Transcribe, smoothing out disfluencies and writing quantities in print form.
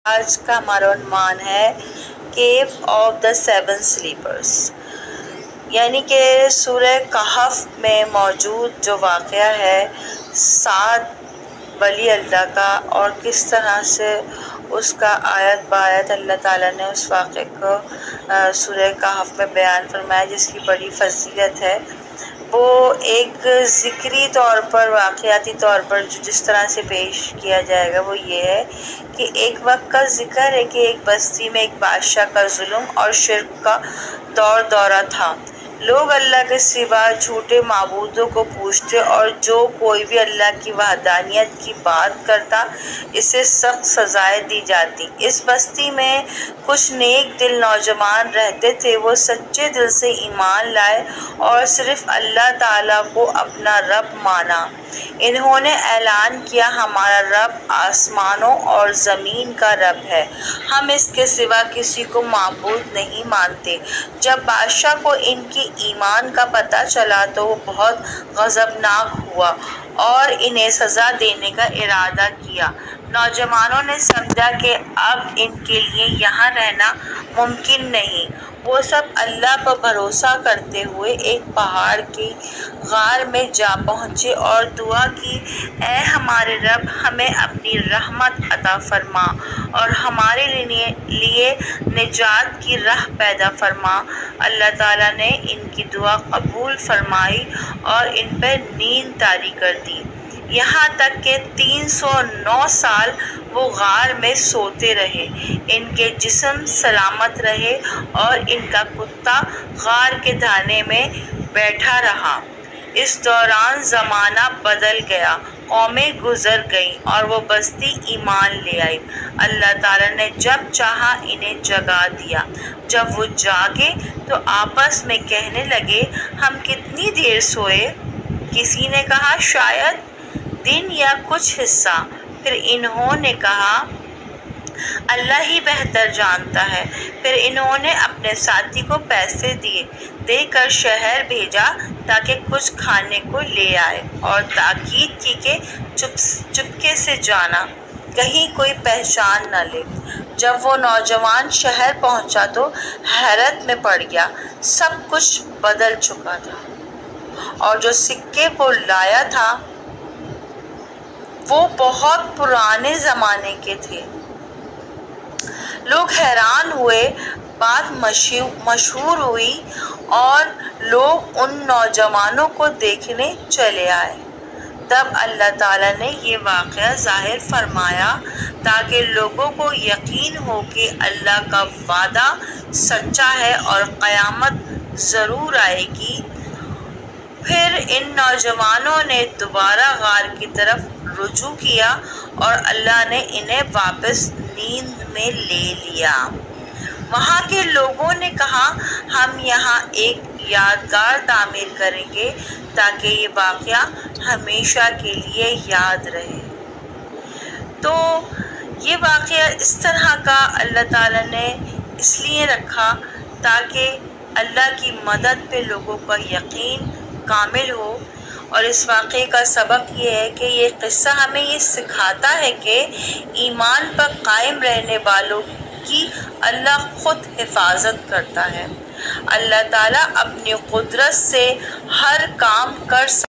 آج کا ہمارا عنوان ہے کیو آف دا سیون سلیپرز، یعنی کہ سورہ کہف میں موجود جو واقعہ ہے 7 ولی اللہ کا، اور کس طرح سے اس کا آیت بآیت اللہ تعالیٰ نے اس واقعے کو سورہ کہف میں بیان فرمایا، جس کی بڑی فضیلت ہے۔ وہ ایک ذکری طور پر، واقعاتی طور پر جس طرح سے پیش کیا جائے گا وہ یہ ہے کہ ایک وقت کا ذکر ہے کہ ایک بستی میں ایک بادشاہ کا ظلم اور شرک کا دورہ تھا۔ لوگ اللہ کے سوا جھوٹے معبودوں کو پوجتے اور جو کوئی بھی اللہ کی وحدانیت کی بات کرتا اسے سخت سزائیں دی جاتی۔ اس بستی میں کچھ نیک دل نوجوان رہتے تھے۔ وہ سچے دل سے ایمان لائے اور صرف اللہ تعالیٰ کو اپنا رب مانا۔ انہوں نے اعلان کیا، ہمارا رب آسمانوں اور زمین کا رب ہے، ہم اس کے سوا کسی کو معبود نہیں مانتے۔ جب بادشاہ کو ان کی ایمان کا پتہ چلا تو وہ بہت غضبناک ہوا اور انہیں سزا دینے کا ارادہ کیا۔ نوجوانوں نے سمجھا کہ اب ان کے لیے یہاں رہنا ممکن نہیں۔ وہ سب اللہ پر بھروسہ کرتے ہوئے ایک پہاڑ کی غار میں جا پہنچے اور دعا کی، اے ہمارے رب، ہمیں اپنی رحمت عطا فرما اور ہمارے لیے نجات کی راہ پیدا فرما۔ اللہ تعالیٰ نے ان کی دعا قبول فرمائی اور ان پر نیند طاری کر دی، یہاں تک کہ 309 سال وہ غار میں سوتے رہے۔ ان کے جسم سلامت رہے اور ان کا کتا غار کے دھانے میں بیٹھا رہا۔ اس دوران زمانہ بدل گیا، قومیں گزر گئیں اور وہ بستی ایمان لے آئی۔ اللہ تعالیٰ نے جب چاہا انہیں جگا دیا۔ جب وہ جاگے تو آپس میں کہنے لگے، ہم کتنی دیر سوئے؟ کسی نے کہا، شاید دن یا کچھ حصہ۔ پھر انہوں نے کہا، اللہ ہی بہتر جانتا ہے۔ پھر انہوں نے اپنے ساتھی کو پیسے دے کر شہر بھیجا تاکہ کچھ کھانے کو لے آئے، اور تاکید کی کہ چپکے سے جانا، کہیں کوئی پہچان نہ لے۔ جب وہ نوجوان شہر پہنچا تو حیرت میں پڑ گیا، سب کچھ بدل چکا تھا، اور جو سکے وہ لایا تھا وہ بہت پرانے زمانے کے تھے۔ لوگ حیران ہوئے، بات مشہور ہوئی اور لوگ ان نوجوانوں کو دیکھنے چلے آئے۔ تب اللہ تعالیٰ نے یہ واقعہ ظاہر فرمایا تاکہ لوگوں کو یقین ہو کہ اللہ کا وعدہ سچا ہے اور قیامت ضرور آئے گی۔ پھر ان نوجوانوں نے دوبارہ غار کی طرف رجوع کیا اور اللہ نے انہیں واپس نیند میں لے لیا۔ وہاں کے لوگوں نے کہا، ہم یہاں ایک یادگار تعمیر کریں گے تاکہ یہ واقعہ ہمیشہ کے لیے یاد رہے۔ تو یہ واقعہ اس طرح کا اللہ تعالیٰ نے اس لیے رکھا تاکہ اللہ کی مدد پہ لوگوں کا یقین کامل ہو۔ اور اس واقعے کا سبق یہ ہے کہ یہ قصہ ہمیں یہ سکھاتا ہے کہ ایمان پر قائم رہنے والوں کی اللہ خود حفاظت کرتا ہے۔ اللہ تعالیٰ اپنی قدرت سے ہر کام کر